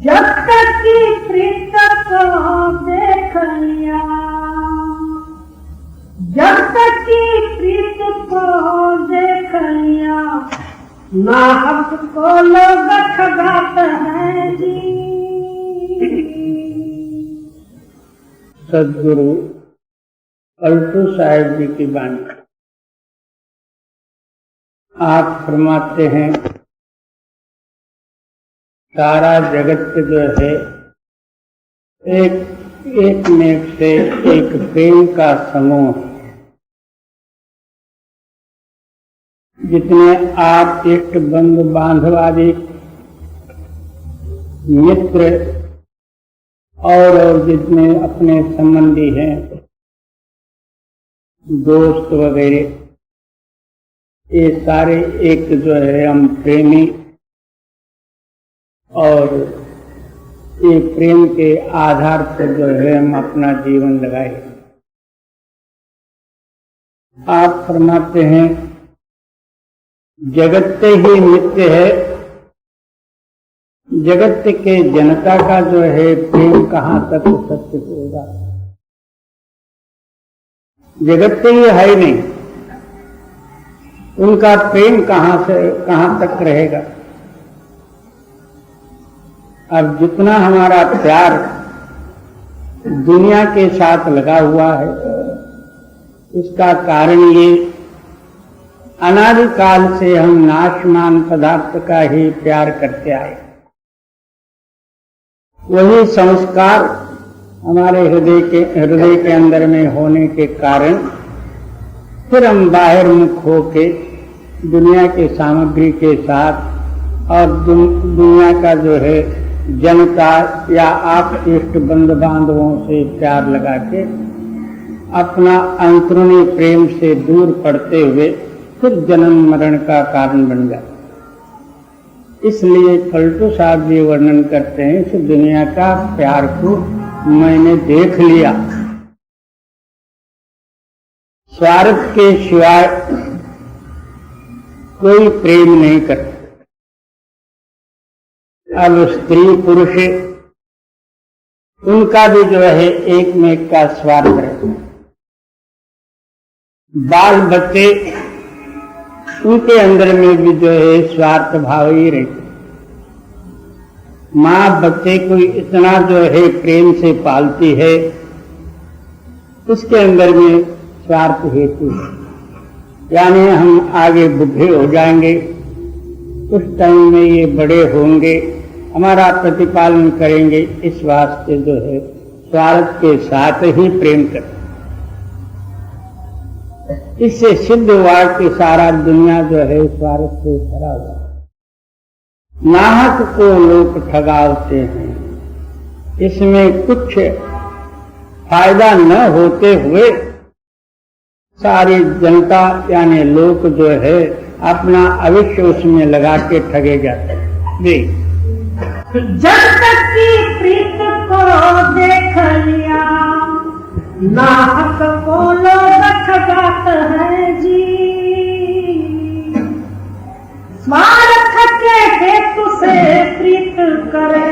जब तक की प्रीत को देख लिया, जब तक की प्रीत को देख लिया, नाहक को लोग ठगाते हैं जी। सदगुरु पलटू साहिब जी की वाणी। आप फरमाते हैं सारा जगत जो है एक में से एक प्रेम का समूह। जितने आप इष्ट बंधु बांधव आदि मित्र और जितने अपने संबंधी हैं, दोस्त वगैरह, ये सारे एक जो है हम प्रेमी, और ये प्रेम के आधार पर जो है हम अपना जीवन लगाए। आप फरमाते हैं जगत ही नित्य है, जगत के जनता का जो है प्रेम कहाँ तक सत्य होगा। जगत ही है नहीं, उनका प्रेम कहाँ तक रहेगा। अब जितना हमारा प्यार दुनिया के साथ लगा हुआ है, इसका कारण ये अनादिकाल से हम नाशमान पदार्थ का ही प्यार करते आए। वही संस्कार हमारे हृदय के अंदर में होने के कारण फिर हम बाहर मुख होके दुनिया के सामग्री के साथ और दुनिया का जो है जनता या आप इष्ट बंधु बांधवों से प्यार लगा के अपना अंतरूनी प्रेम से दूर पड़ते हुए फिर जन्म मरण का कारण बन जाता। इसलिए पलटू साहब जी वर्णन करते हैं कि दुनिया का प्यार को मैंने देख लिया, स्वार्थ के सिवाय कोई प्रेम नहीं करता। अब स्त्री पुरुष उनका भी जो है एक में एक का स्वार्थ रहता है। बाल बच्चे उनके अंदर में भी जो है स्वार्थ भाव ही रहता है। माँ बच्चे को इतना जो है प्रेम से पालती है, उसके अंदर में स्वार्थ हेतु है। यानी हम आगे बुढ़े हो जाएंगे, उस टाइम में ये बड़े होंगे, हमारा प्रतिपालन करेंगे, इस वास्ते जो है स्वार्थ के साथ ही प्रेम करते। इससे सिद्ध हुआ कि सारा दुनिया जो है स्वार्थ से भरा हुआ। नाहक को लोग ठगाते हैं, इसमें कुछ फायदा न होते हुए सारी जनता यानी लोग जो है अपना अवश्य उसमें लगा के ठगे जाते हैं। जी, जब तक की प्रीत को देख लिया, नाहक को लोग ठगाते हैं जी। स्वार्थ के हेतु से प्रीत करे,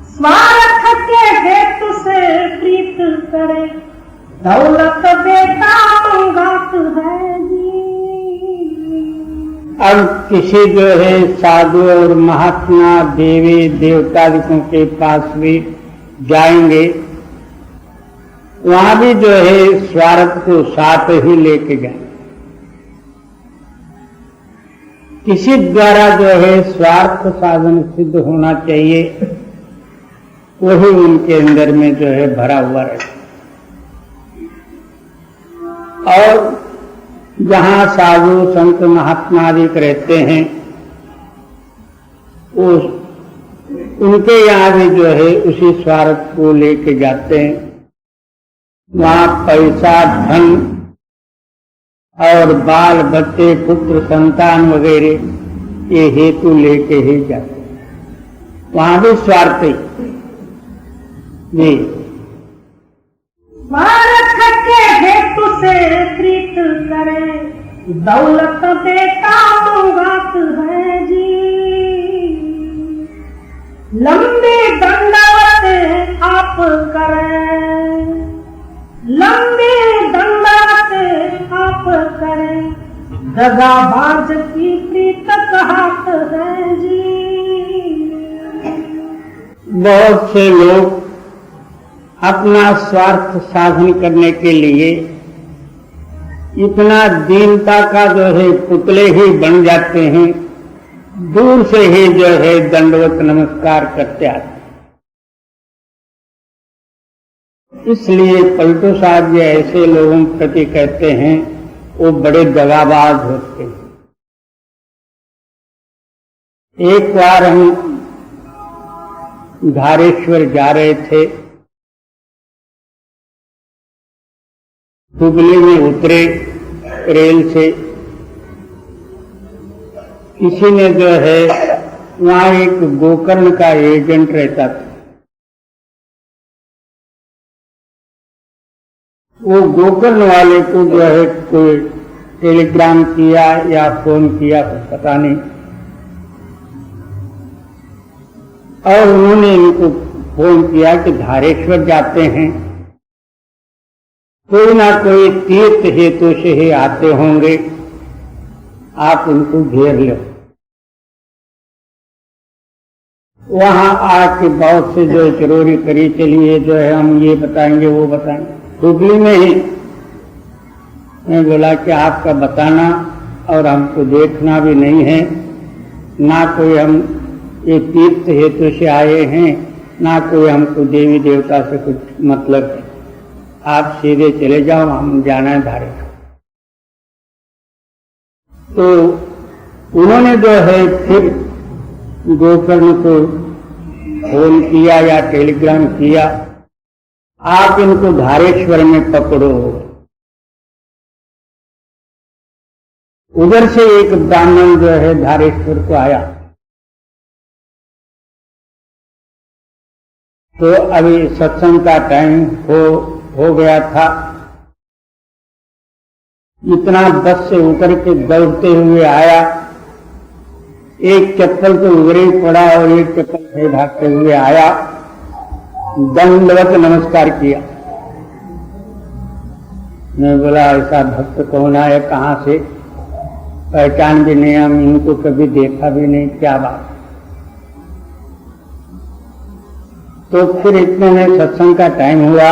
स्वार्थ के हेतु से प्रीत करे, दौलत बेटा मंगात है जी। अब किसी जो है साधु और महात्मा देवी देवतादिकों के पास भी जाएंगे, वहां भी जो है स्वार्थ को साथ ही लेके जाएंगे। किसी द्वारा जो है स्वार्थ साधन सिद्ध होना चाहिए, वही उनके अंदर में जो है भरा हुआ रहता। और जहाँ साधु संत महात्मा आदि रहते हैं, उनके यहाँ भी जो है उसी स्वार्थ को लेके जाते हैं। वहाँ पैसा, धन और बाल बच्चे, पुत्र संतान वगैरह ये हेतु लेके ही जाते हैं। वहाँ भी स्वार्थ ही जी। स्वार्थ के हेतु से प्रीत करे, दौलत बेटा मंगात है जी। लंबे दंडवत आप करें, लंबे दंडवत आप करें, दगाबाज की प्रीत कहात है जी। बहुत से लोग अपना स्वार्थ साधन करने के लिए इतना दीनता का जो है पुतले ही बन जाते हैं, दूर से ही जो है दंडवत नमस्कार करते आते। इसलिए पलटू साहब जी ऐसे लोगों प्रति कहते हैं वो बड़े दगाबाज होते हैं। एक बार हम धारेश्वर जा रहे थे, हुगली में उतरे रेल से, किसी ने जो है वहां एक गोकर्ण का एजेंट रहता था, वो गोकर्ण वाले को जो है कोई टेलीग्राम किया या फोन किया पता नहीं, और उन्होंने इनको फोन किया कि धारेश्वर जाते हैं, कोई ना कोई तीर्थ हेतु से ही आते होंगे, आप उनको घेर लो। वहां आके बहुत से जो जरूरी करी, चलिए जो है हम ये बताएंगे वो बताएंगे। हुगली में ही मैं बोला कि आपका बताना और हमको देखना भी नहीं है, ना कोई हम ये तीर्थ हेतु से आए हैं, ना कोई हमको देवी देवता से कुछ मतलब है, आप सीधे चले जाओ, हम जाना है धारेश्वर। तो उन्होंने जो है फिर गोकर्ण को फोन किया या टेलीग्राम किया, आप इनको धारेश्वर में पकड़ो। उधर से एक ब्राह्मण जो है धारेश्वर को आया, तो अभी सत्संग का टाइम हो गया था, इतना बस से उतर के दौड़ते हुए आया, एक चप्पल तो उगरे ही पड़ा और एक चप्पल से भागते हुए आया, दंडवत नमस्कार किया। मैं बोला ऐसा भक्त कौन है, कहाँ से, पहचान भी नहीं, हम इनको कभी देखा भी नहीं, क्या बात। तो फिर इतने में सत्संग का टाइम हुआ,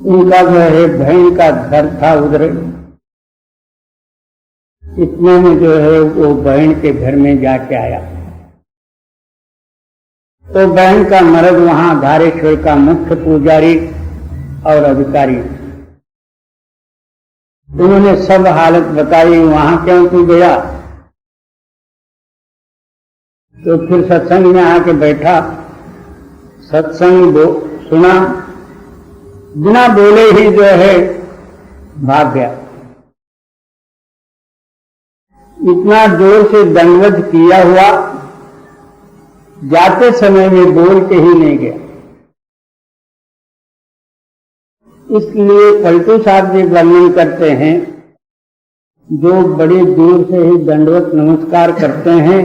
उनका जो है बहन का घर था उधर, इतने में जो है वो बहन के घर में जाके आया, तो बहन का मर्द वहां धारेश्वर का मुख्य पुजारी और अधिकारी, उन्होंने सब हालत बताई, वहां क्यों तू गया। तो फिर सत्संग में आके बैठा, सत्संग सुना, बिना बोले ही जो है भाग गया। इतना जोर से दंडवत किया हुआ, जाते समय में बोल के ही नहीं गया। इसलिए पलटू साहब जी वर्णन करते हैं, जो बड़ी दूर से ही दंडवत नमस्कार करते हैं,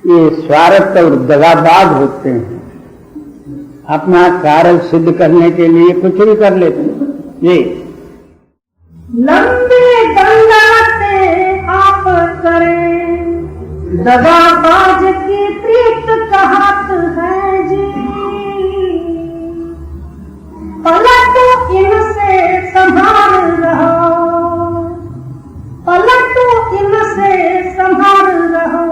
ये स्वार्थ और दगाबाज होते हैं, अपना कार्य सिद्ध करने के लिए कुछ भी कर लेते हैं। ये लंबे दंडवत आप करें, दगाबाज की प्रीत कहात है जी। पलटू इनसे संभाल रहो, पलटू इनसे संभाल रहो,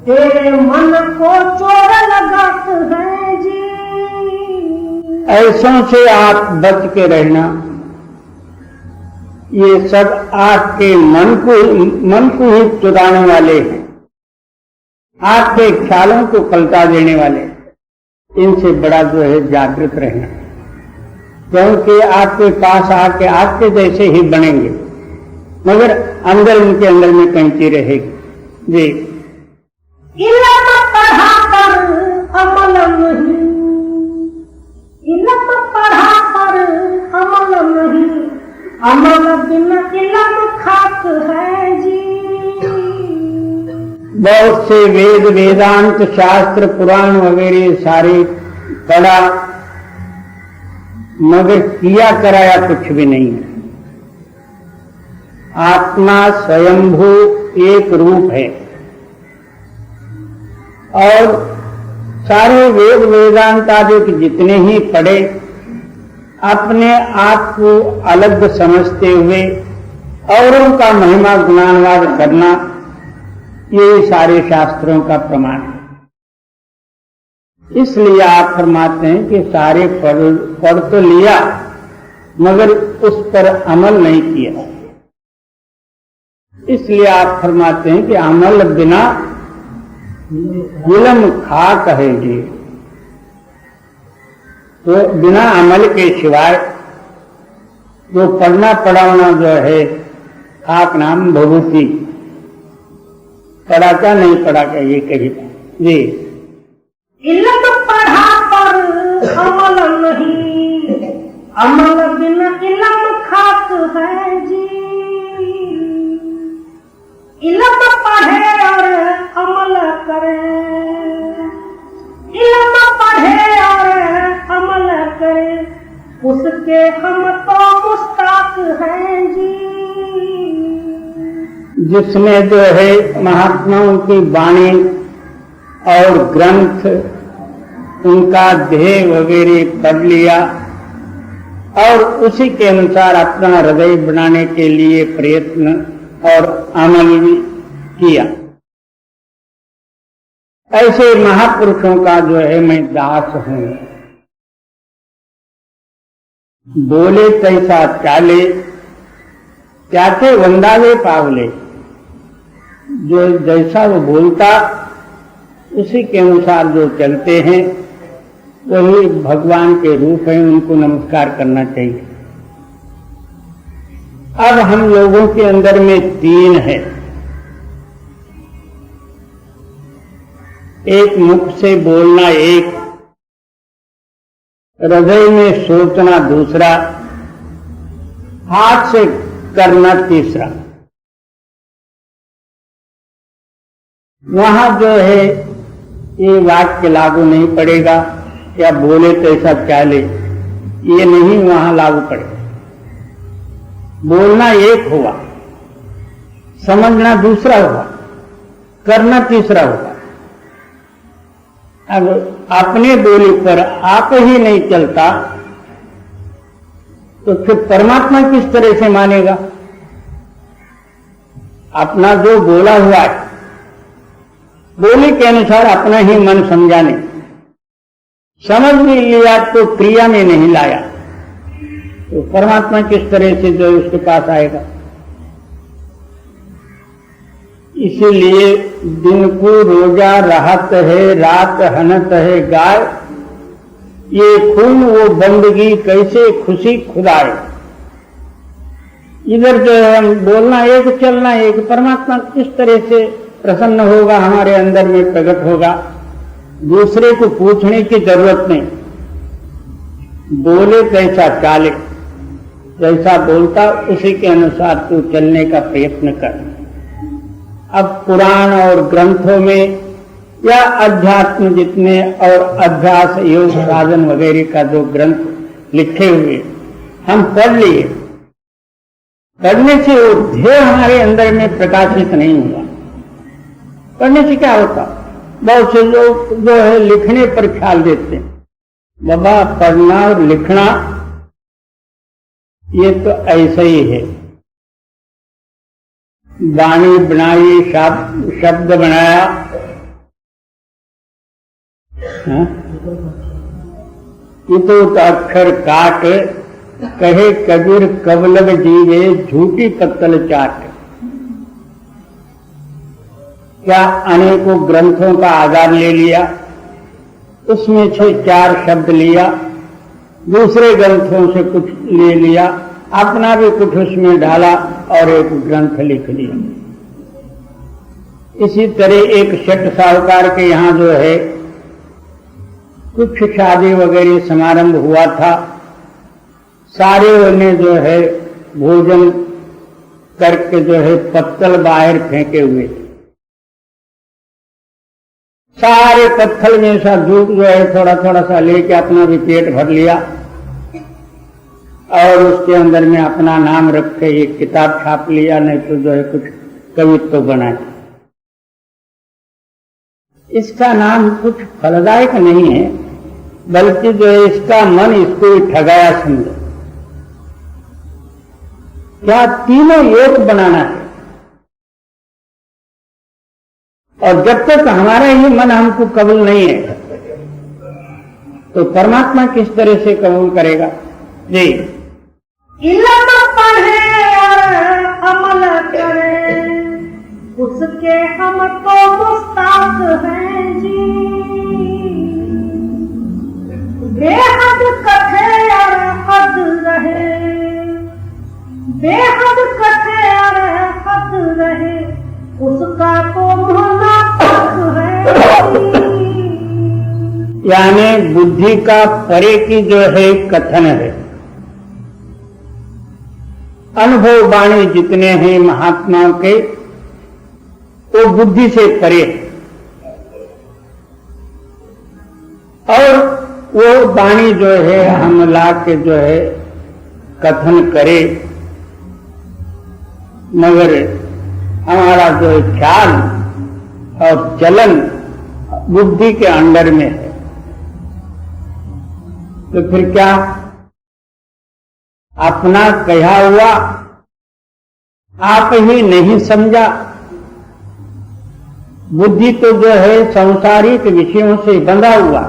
तेरे मन को चोर लगात है जी। ऐसों से आप बच के रहना, ये सब आपके मन को ही चुराने वाले हैं, आपके ख्यालों को पलटा देने वाले, इनसे बड़ा जो है जागृत रहना, क्योंकि आपके पास आके आपके जैसे ही बनेंगे, मगर अंदर उनके अंदर में कैंची रहेगी जी। इल्म पढ़ा कर अमल नहीं, इल्म पढ़ा कर अमल नहीं, अमल बिन इल्म खाक है जी। बहुत से वेद वेदांत शास्त्र पुराण वगैरह सारे पढ़ा, मगर किया कराया कुछ भी नहीं है। आत्मा स्वयंभू एक रूप है और सारे वेद वेदांत आदि के जितने ही पढ़े, अपने आप को अलग समझते हुए औरों का महिमा गुणानुवाद करना, ये सारे शास्त्रों का प्रमाण है। इसलिए आप फरमाते हैं कि सारे पढ़ तो लिया मगर उस पर अमल नहीं किया। इसलिए आप फरमाते हैं कि अमल बिना इल्म खाक है जी। तो बिना अमल के सिवाय जो पढ़ना पढ़ाना जो है, खाक नाम भभूति, पढ़ा क्या नहीं पढ़ा क्या, ये कही जी। इल्म पढ़ा पर अमल नहीं, अमल बिना इल्म खाक है जी। इल्म पढ़े और अमल करे, इल्म पढ़े और अमल करे, उसके हम तो मुस्ताक हैं जी। जिसमें जो है महात्माओं की वाणी और ग्रंथ, उनका ध्येय वगैरह पढ़ लिया और उसी के अनुसार अपना हृदय बनाने के लिए प्रयत्न और अमल भी किया, ऐसे महापुरुषों का जो है मैं दास हूं। बोले तैसा चाले, त्याचे वंदावे पावले। जो जैसा वो बोलता उसी के अनुसार जो चलते हैं वही भगवान के रूप हैं, उनको नमस्कार करना चाहिए। अब हम लोगों के अंदर में तीन है, एक मुख से बोलना, एक हृदय में सोचना, दूसरा हाथ से करना, तीसरा। वहां जो है ये वाक्य लागू नहीं पड़ेगा, या बोले तो ऐसा चाले, ये नहीं वहां लागू पड़ेगा। बोलना एक हुआ, समझना दूसरा हुआ, करना तीसरा हुआ। अब अपने बोली पर आप ही नहीं चलता तो फिर परमात्मा किस तरह से मानेगा? अपना जो बोला हुआ है, बोली के अनुसार अपना ही मन समझाने, समझ भी लिया तो क्रिया में नहीं लाया, तो परमात्मा किस तरह से जो उसके पास आएगा? इसीलिए दिन को रोजा रहत है, रात हनत है गाय, ये खून वो बंदगी कैसे खुशी खुदाए। इधर जो है हम बोलना एक, चलना एक, परमात्मा किस तरह से प्रसन्न होगा, हमारे अंदर में प्रकट होगा। दूसरे को पूछने की जरूरत नहीं, बोले कैसा चाले, जैसा बोलता उसी के अनुसार तू चलने का प्रयत्न कर। अब पुराण और ग्रंथों में या अध्यात्म जितने और अभ्यास योग साधन वगैरह का जो ग्रंथ लिखे हुए हम पढ़ लिए, पढ़ने से वो ध्येय हमारे अंदर में प्रकाशित नहीं हुआ। पढ़ने से क्या होता? बहुत से लोग जो है लिखने पर ख्याल देते हैं। बाबा पढ़ना और लिखना ये तो ऐसा ही है, वाणी बनाई, शब्द बनाया, ये तो अक्षर काट, कहे कबीर कबलग जीवे झूठी पत्तल चाट। क्या अनेकों ग्रंथों का आधार ले लिया, उसमें से 4 शब्द लिया, दूसरे ग्रंथों से कुछ ले लिया, अपना भी कुछ उसमें डाला और एक ग्रंथ लिख लिया। इसी तरह एक शठ साहूकार के यहाँ जो है कुछ शादी वगैरह समारंभ हुआ था, सारे ने जो है भोजन करके जो है पत्तल बाहर फेंके हुए थे। सारे पत्थर में सा दूध जो है थोड़ा थोड़ा सा लेके अपना भी पेट भर लिया और उसके अंदर में अपना नाम रख के एक किताब छाप लिया, नहीं तो जो है कुछ कवित्व बनाए। इसका नाम कुछ फलदायक नहीं है, बल्कि जो है इसका मन इसको ही ठगाया समझो। क्या तीनों एक बनाना है, और जब तक हमारा ही मन हमको कबूल नहीं है तो परमात्मा किस तरह से कबूल करेगा। जी, इल्म पढ़े और अमल करे, उसके हम तो मुस्ताक हैं जी। बेहद कथे और हद रहे, बेहद कथे और हद रहे, उसका तो मुहना तक है। यानी बुद्धि का परे की जो है कथन है। अनुभव वाणी जितने हैं महात्माओं के वो बुद्धि से परे, और वो वाणी जो है हम ला के जो है कथन करे, मगर हमारा जो ख्याल और चलन बुद्धि के अंडर में है, तो फिर क्या अपना कहा हुआ आप ही नहीं समझा। बुद्धि तो जो है सांसारिक विषयों से बंधा हुआ,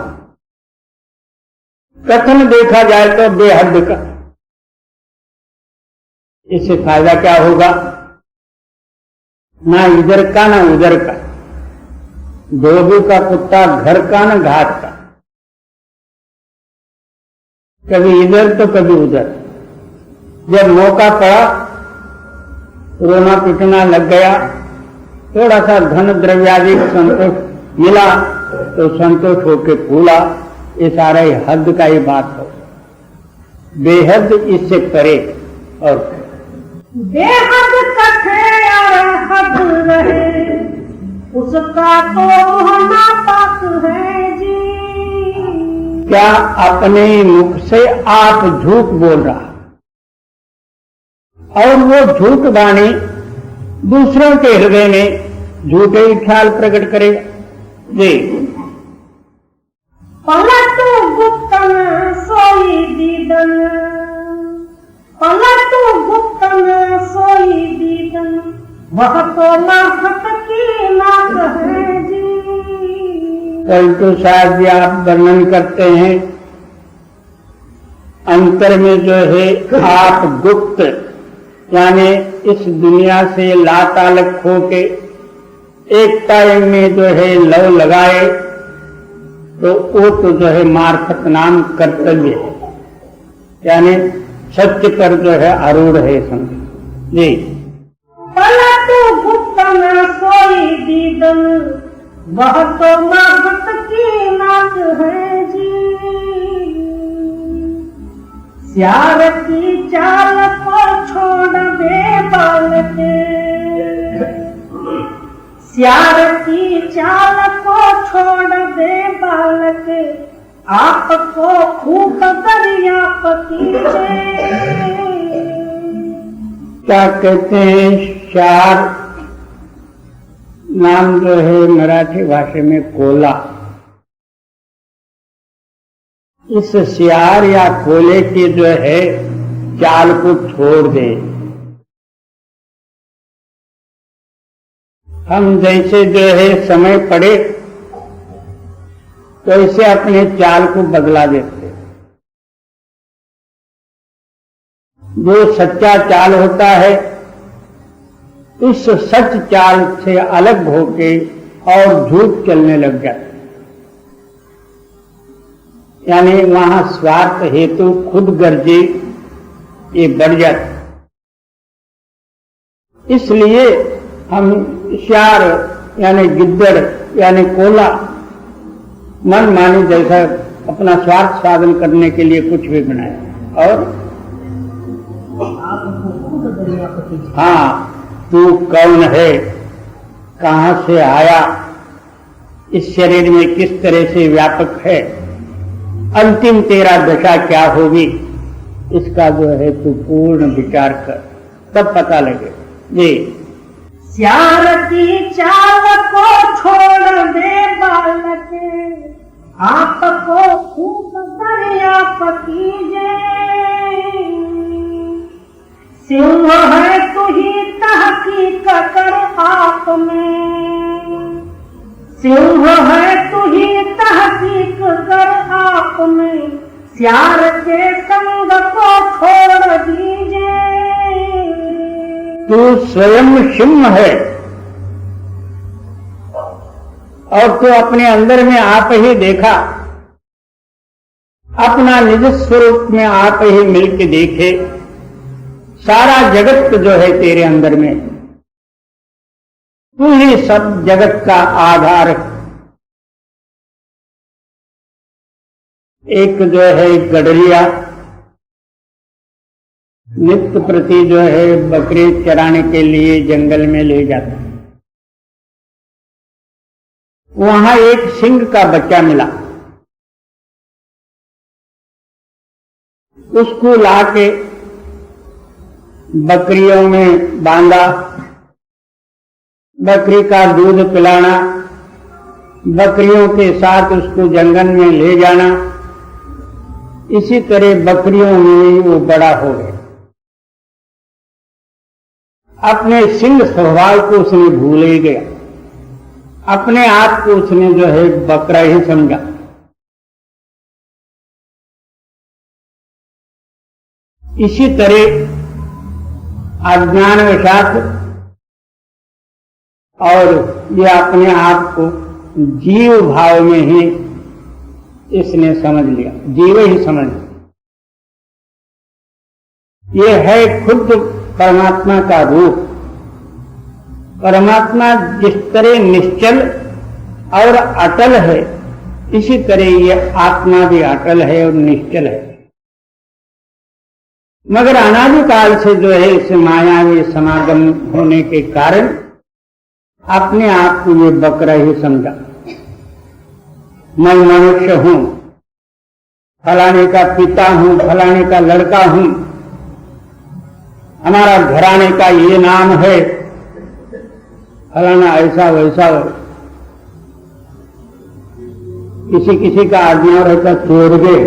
कथन देखा जाए तो बेहद का, इससे फायदा क्या होगा, ना इधर का ना उधर का, धोबी का कुत्ता घर का ना घाट का, कभी इधर तो कभी उधर। जब मौका पड़ा रोना पीटना लग गया, थोड़ा सा धन द्रव्यादि संतोष मिला तो संतोष होके फूला, ये सारा ही हद का ही बात हो। बेहद इससे परे, और बेहद कथे और हद रहे, उसका तो होना पाक है जी। क्या अपने मुख से आप झूठ बोल रहा, और वो झूठ वाणी दूसरों के हृदय में झूठे ही ख्याल प्रकट करेगा। जी, पलटू गुप्तन सोई दीदन, पलटू गुप्तन सोई दीदन, वह तो नाहक की नाक है जी। परंतु साहब जी आप वर्णन करते हैं अंतर में जो है आप गुप्त, यानी इस दुनिया से लातालक हो के एक टाइम में जो है लव लगाए, तो वो तो जो है मार्फत नाम कर्तव्य है, यानी सत्य पर जो है आरूढ़ है समझ। जी, पलटू गुप्तन सोई दीदन, वह तो मार्फत की नाक है जी। श्यार की चाल को छोड़ दे बाल के, श्यार की चाल को छोड़ दे बाल के, आपको खूब दरिया पकीचे। क्या कहते हैं श्यार नाम जो है मराठी भाषा में कोला, इस सियार या कोले की जो है चाल को छोड़ दे। हम जैसे जो है समय पड़े तो इसे अपने चाल को बदला देते। जो सच्चा चाल होता है इस सच चाल से अलग होके और झूठ चलने लग जाते, यानी वहां स्वार्थ हेतु खुद गर्जी ये बढ़ जाती। इसलिए हम श्यार यानी गिद्दड़ यानी कोला मन मानी जैसा अपना स्वार्थ साधन करने के लिए कुछ भी बनाए। और हाँ, तू कौन है, कहां से आया, इस शरीर में किस तरह से व्यापक है, अंतिम तेरा दशा क्या होगी, इसका जो है तू पूर्ण विचार कर, तब पता लगे। जी श्यार की चाल को छोड़ दे बालक, आपको खूब दरिया पकीजे। सिंह है तू ही तहकीक कर आप में, सिंह है तू ही तहकीक कर आप में, श्यार के संग को छोड़ दीजिए। तू स्वयं सिंह है और तू अपने अंदर में आप ही देखा, अपना निज स्वरूप में आप ही मिलके देखे। सारा जगत जो है तेरे अंदर में, तू ही सब जगत का आधार। एक जो है गडरिया नित्य प्रति जो है बकरी चराने के लिए जंगल में ले जाता, वहां एक सिंह का बच्चा मिला, उसको लाके बकरियों में बांधा, बकरी का दूध पिलाना, बकरियों के साथ उसको जंगल में ले जाना, इसी तरह बकरियों में वो बड़ा हो गया। अपने सिंह स्वभाव को उसने भूल ही गया, अपने आप को उसने जो है बकरा ही समझा। इसी तरह अज्ञानवशात और ये अपने आप को जीव भाव में ही इसने समझ लिया, जीव ही समझ लिया। ये है खुद परमात्मा का रूप। परमात्मा जिस तरह निश्चल और अटल है, इसी तरह ये आत्मा भी अटल है और निश्चल है। मगर अनादिकाल से जो है इस मायावी समागम होने के कारण अपने आप को ये बकरा ही समझा। मैं मनुष्य हूं, फलाने का पिता हूं, फलाने का लड़का हूं, हमारा घराने का ये नाम है, फलाना ऐसा वैसा। किसी किसी का आदमी रहता चोर गए,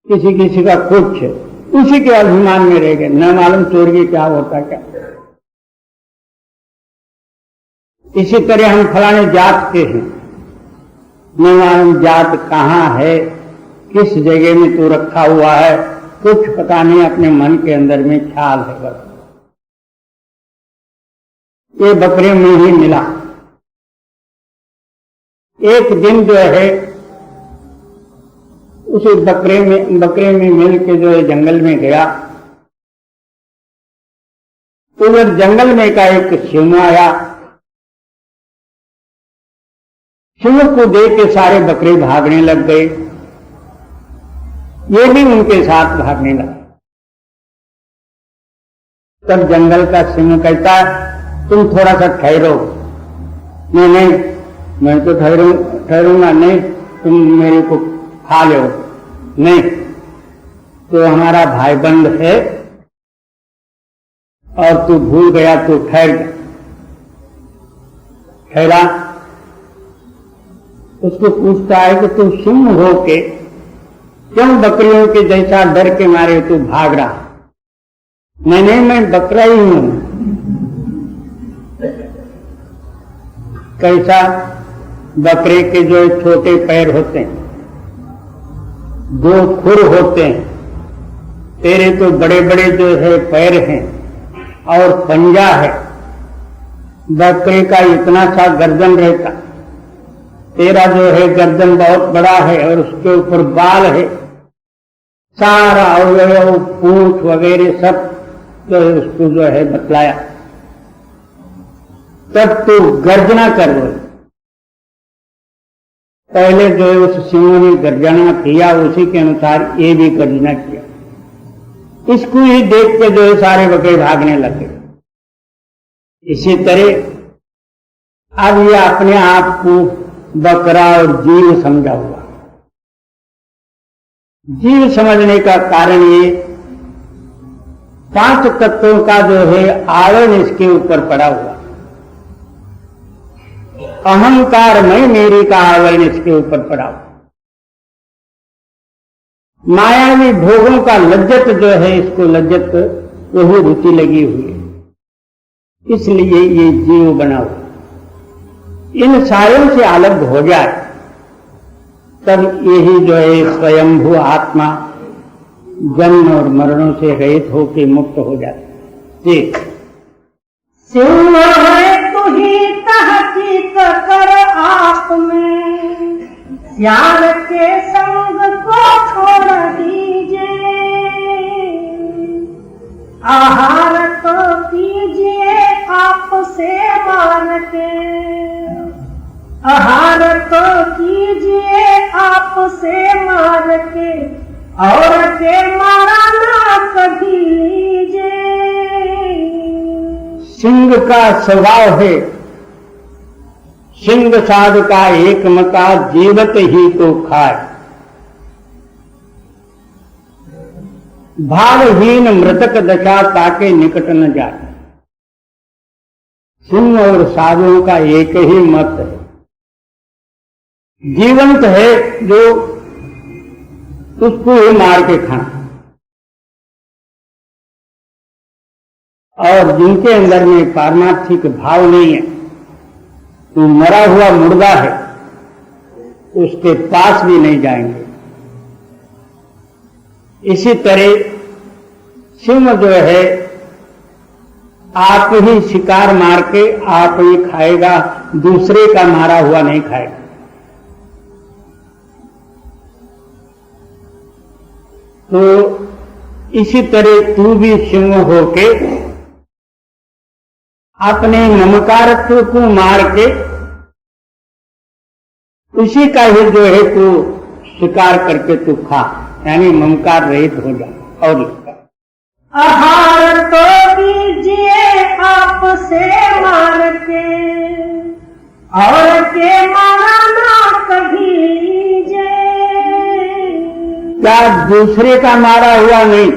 किसी किसी का कुछ, उसी के अभिमान में रह गए, न मालूम चोर के क्या होता क्या। इसी तरह हम फलाने जात के हैं, न मालूम जात कहाँ है, किस जगह में तू रखा हुआ है, कुछ पता नहीं, अपने मन के अंदर में ख्याल है बस। ये बकरे में ही मिला। एक दिन जो है उसे बकरे में मिल के जो है जंगल में गया, उधर जंगल में का एक सिंह आया। सिंह को देख के सारे बकरे भागने लग गए, ये भी उनके साथ भागने लगा। तब जंगल का सिंह कहता है, तुम थोड़ा सा ठहरो। नहीं, मैं तो ठहरूंगा नहीं, तुम मेरे को खा लो। नहीं, तो हमारा भाईबंद है और तू भूल गया, तू ठहरा। उसको पूछता है कि तू सिंह हो के क्यों बकरियों के जैसा डर के मारे तू भाग रहा? नहीं, मैं बकरा ही हूं। कैसा? बकरे के जो छोटे पैर होते हैं, दो खुर होते हैं, तेरे तो बड़े बड़े जो है पैर हैं और पंजा है। बकरे का इतना सा गर्दन रहता, तेरा जो है गर्दन बहुत बड़ा है और उसके ऊपर बाल है, सारा अवयव पूंछ वगैरह सब जो है उसको जो है बतलाया। तब तो गर्जना कर लो। पहले जो है उस सिंह ने गर्जना किया, उसी के अनुसार ये भी गर्जना किया। इसको ही देख के जो है सारे बकरे भागने लगे। इसी तरह अब ये अपने आप को बकरा और जीव समझा हुआ। जीव समझने का कारण ये 5 तत्वों का जो है आवरण इसके ऊपर पड़ा हुआ। अहंकार मैं मेरी का आवरण इसके ऊपर पड़ा हुआ। मायावी भोगों का लज्जत जो है, इसको लज्जत वही रुचि लगी हुई है, इसलिए ये जीव बना हुआ। इन सारों से अलग हो जाए तब यही जो है स्वयंभू आत्मा जन्म और मरणों से रहित होकर मुक्त हो जाती। जी सिंह है तू ही तहकीक कर आप में, श्याम के संग को छोड़ दीजिए, आहार तो कीजिए आपसे मार के, आहार तो कीजिए आपसे मार के, और के मारा ना कभी लीजिए। सिंह का स्वभाव है, सिंह साध का एक मता, जीवत ही तो खाए। भावहीन मृतक दशा ताके निकट न जाए। सिंह और साधुओं का एक ही मत है। जीवंत है जो उसको ही मार के खाना, और जिनके अंदर में पारमार्थिक भाव नहीं है, तो मरा हुआ मुर्दा है, उसके पास भी नहीं जाएंगे। इसी तरह सिंह जो है आप ही शिकार मार के आप ही खाएगा, दूसरे का मारा हुआ नहीं खाएगा। तो इसी तरह तू भी सिंह होके अपने ममकारत्व को मार के उसी का ही जो है तू शिकार करके तू खा, यानी ममकार रहित हो जा। और आहार तो दीजिए आपसे मार के, और के मारा ना कभी लीजिए। क्या दूसरे का मारा हुआ नहीं,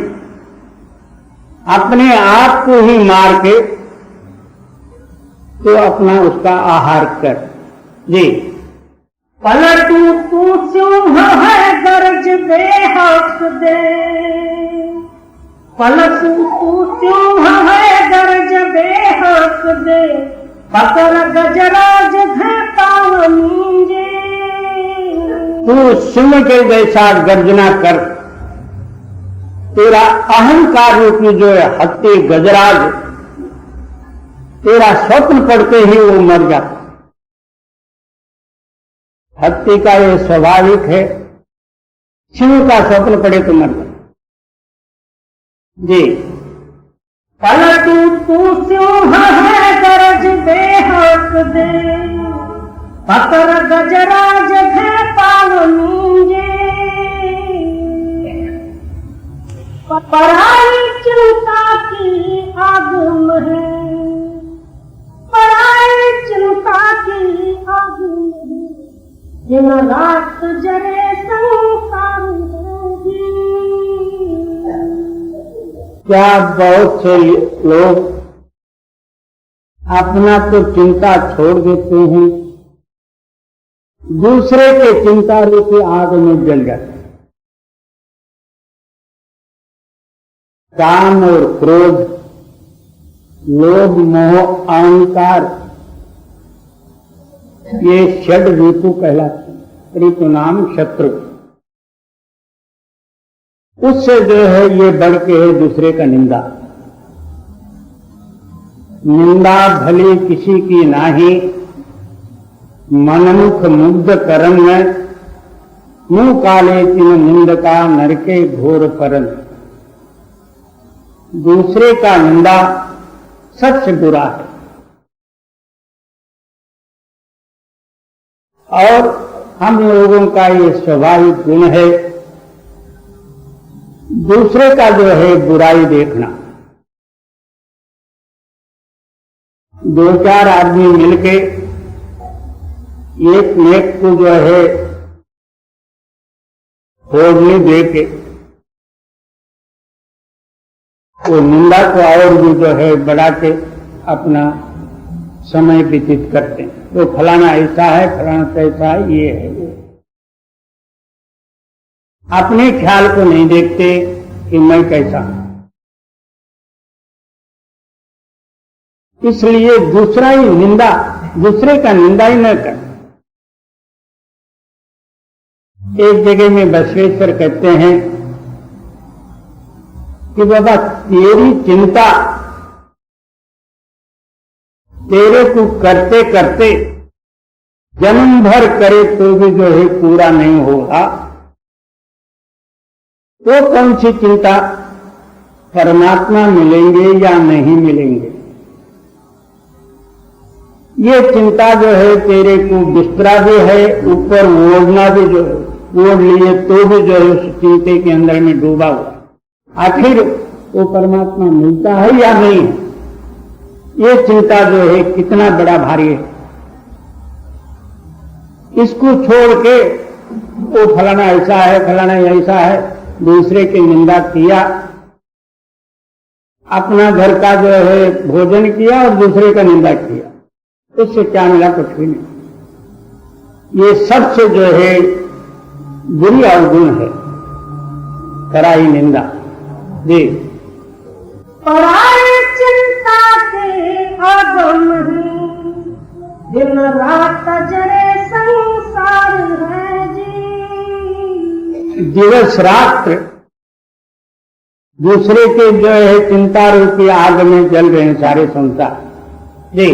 अपने आप को ही मार के तो अपना उसका आहार कर। जी पलटू तू सिंह है गर्ज दे हक दे, पलटू तू सिंह है गर्ज दे हक दे, पकड़ गजराज है पाव नींजे। तू सिंह के जैसा गर्जना कर, तेरा अहंकार रूपी जो है हत्ती गजराज, तेरा स्वप्न पड़ते ही वो मर जाता। हत्ती का ये स्वाभाविक है, सिंह का स्वप्न पड़े तो मर जाता। जी पलटू तू सिंह है गरज दे हक दे, पकड़ गजराज है पाव नींजे। पराई चिंता की आग में, पराई चिंता की आग में, दिन रात जरे संसार होगी। क्या बहुत से लोग अपना तो चिंता छोड़ देते हैं, दूसरे के चिंता रूपी आग में जल जाते हैं। काम और क्रोध, लोभ मोह अहंकार, ये षड ऋतु कहलाते हैं। ऋतु नाम शत्रु, उससे जो है ये बढ़ के है दूसरे का निंदा। निंदा भली किसी की नाही, मनमुख मुग्ध करम में, मुंह काले तिन निंदका नरके घोर परन। दूसरे का निंदा सबसे बुरा है, और हम लोगों का ये स्वाभाविक गुण है दूसरे का जो है बुराई देखना। दो चार आदमी मिलके एक नेक को जो है छोड़ने दे के वो निंदा को और भी जो है बढ़ा के अपना समय व्यतीत करते हैं। तो फलाना ऐसा है, फलाना कैसा है, ये है वो। अपने ख्याल को नहीं देखते कि मैं कैसा हूं। इसलिए दूसरा ही निंदा, दूसरे का निंदा ही न कर। एक जगह में बसवेश्वर कहते हैं कि बाबा तेरी चिंता तेरे को करते करते जन्म भर करे तो भी जो है पूरा नहीं होगा। वो कौन सी चिंता, परमात्मा मिलेंगे या नहीं मिलेंगे, ये चिंता जो है तेरे को बिस्तरा भी है, ऊपर ओढ़ना भी जो है, ओढ़ लिए तो भी जो है उस चिंते के अंदर में डूबा हुआ। आखिर वो परमात्मा मिलता है या नहीं है, ये चिंता जो है कितना बड़ा भारी है। इसको छोड़ के वो फलाना ऐसा है, फलाना ऐसा है, दूसरे की निंदा किया, अपना घर का जो है भोजन किया और दूसरे का निंदा किया, उससे क्या मिला? कुछ भी नहीं। ये सबसे जो है बुरी अवगुण है, पराई निंदा। जी, पराई चिंता के अगम है, दिन रात जरे संसार है जी। दिवस रात्र दूसरे के जो है चिंता रूपी आग में जल रहे हैं सारे संसार। जी,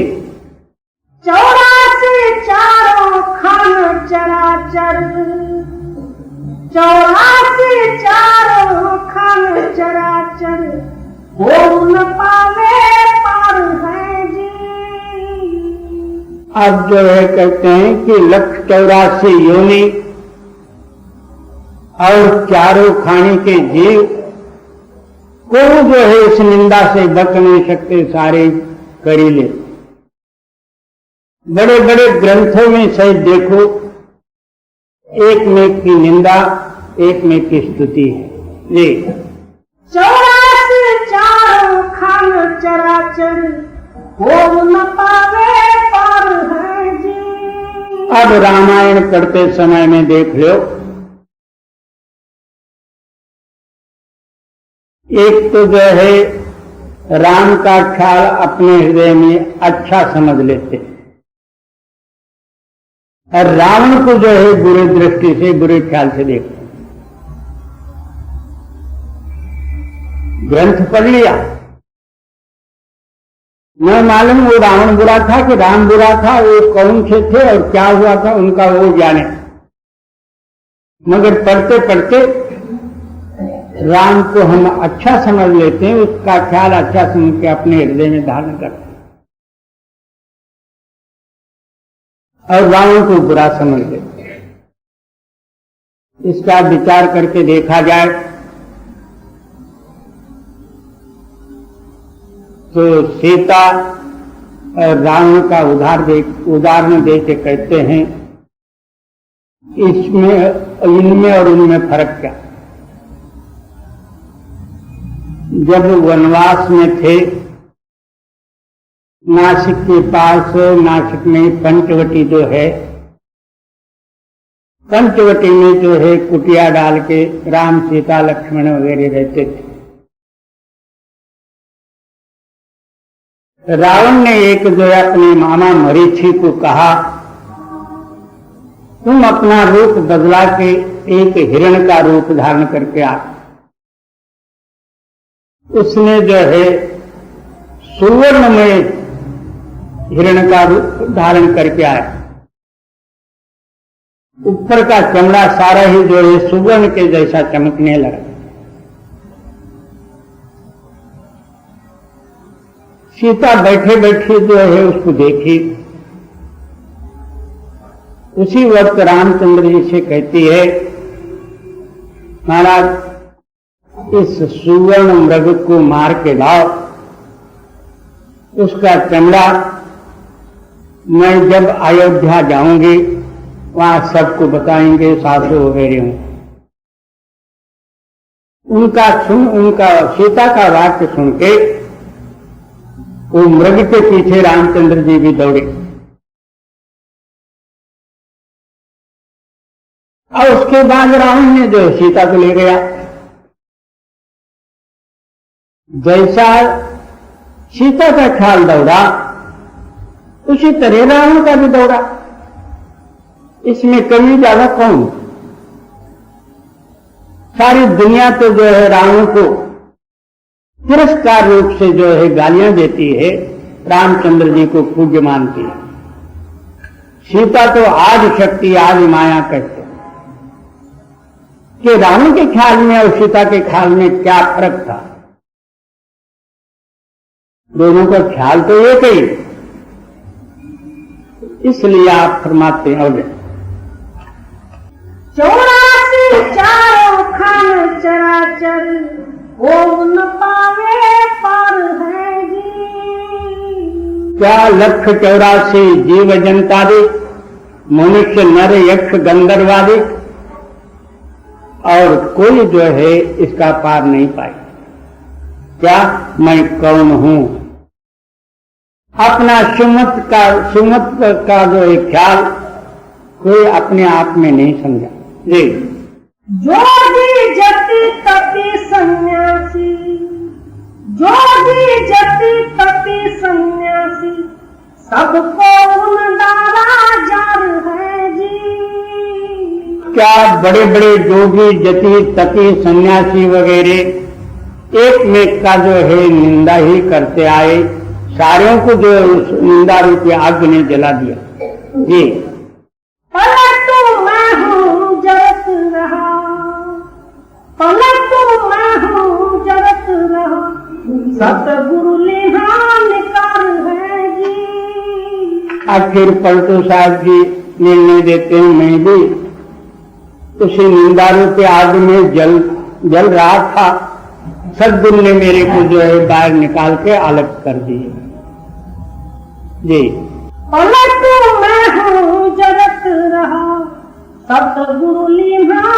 84 चारों खान चराचर, 84 चारों खान चराचर, हो न पावे पार है जी। अब जो है कहते हैं कि 184 योनि और चारों खाने के जीव को जो है इस निंदा से बच नहीं सकते, सारे करी ले। बड़े बड़े ग्रंथों में सही देखो, एक में की निंदा, एक में की स्तुति है। जी, 84 चारों खान चराचर, हो न पावे पार है जी। अब रामायण पढ़ते समय में देख लो, एक तो जो है राम का ख्याल अपने हृदय में अच्छा समझ लेते और रावण को जो है बुरी दृष्टि से, बुरे ख्याल से देखते। ग्रंथ पढ़ लिया, न मालूम वो रावण बुरा था कि राम बुरा था, वो कौन से थे और क्या हुआ था उनका वो जाने, मगर पढ़ते पढ़ते राम को हम अच्छा समझ लेते हैं, उसका ख्याल अच्छा समझ के अपने हृदय में धारण करते हैं और रावण को बुरा समझ लेते हैं। इसका विचार करके देखा जाए तो सीता और रावण का उदाहरण दे के कहते हैं, इसमें, इनमें और उनमें फर्क क्या? जब वनवास में थे, नासिक के पास, नासिक में पंचवटी जो है, पंचवटी में जो है कुटिया डाल के राम सीता लक्ष्मण वगैरह रहते थे। रावण ने एक जो है अपने मामा मरीचि को कहा, तुम अपना रूप बदला के एक हिरण का रूप धारण करके आ। उसने जो है सुवर्ण में हिरण का रूप धारण करके आया। ऊपर का चमड़ा सारा ही जो है सुवर्ण के जैसा चमकने लगा। सीता बैठे बैठे जो है उसको देखी। उसी वक्त रामचंद्र जी से कहती है, महाराज इस सुवर्ण मृग को मार के लाओ, उसका चमड़ा मैं जब अयोध्या जाऊंगी वहां सबको बताएंगे सासू वगैरह उनका सीता का वाक्य सुन के वो मृग के पीछे रामचंद्र जी भी दौड़े और उसके बाद रावण ने जो सीता को ले गया। जैसा सीता का ख्याल दौड़ा उसी तरह रावण का भी दौड़ा। इसमें कमी ज्यादा कौन? सारी दुनिया तो जो है रावण को तिरस्कार रूप से जो है गालियां देती है, रामचंद्र जी को पूज्य मानती है। सीता तो आदि शक्ति आदि माया कहते कि रावण के ख्याल में और सीता के ख्याल में क्या फर्क था? दोनों का ख्याल तो एक ही, इसलिए आप फरमाते हैं। और 84 चारों खान चराचर ओम न पावे पार है जी। क्या 184 जीव जनतादि मनुष्य नर यक्ष गंधर्वादि और कोई जो है इसका पार नहीं पाए। क्या मैं कौन हूं? अपना सुमत का जो है ख्याल कोई अपने आप में नहीं समझा। जी जोगी जति तपी सन्यासी, जोगी जति तपी सन्यासी, सबको उन दारा जार है जी। क्या बड़े बड़े जोगी जति तपी सन्यासी वगैरह एक में का जो है निंदा ही करते आए, सारों को जो निंदा रूपी आग ने जला दिया। जी पलटू मैं हूँ जरत रहा, पलटू मैं हूँ जरत रहा, सतगुरु निकार है जी। आखिर पलटू साहब जी निर्णय देते हैं, मैं भी उसी निंदा रूपी आग में जल रहा था। सद्गुरु ने मेरे को जो है बाहर निकाल के अलग कर दिए। जी पलटू मैं हूँ जगत रहा, सतगुरु लीना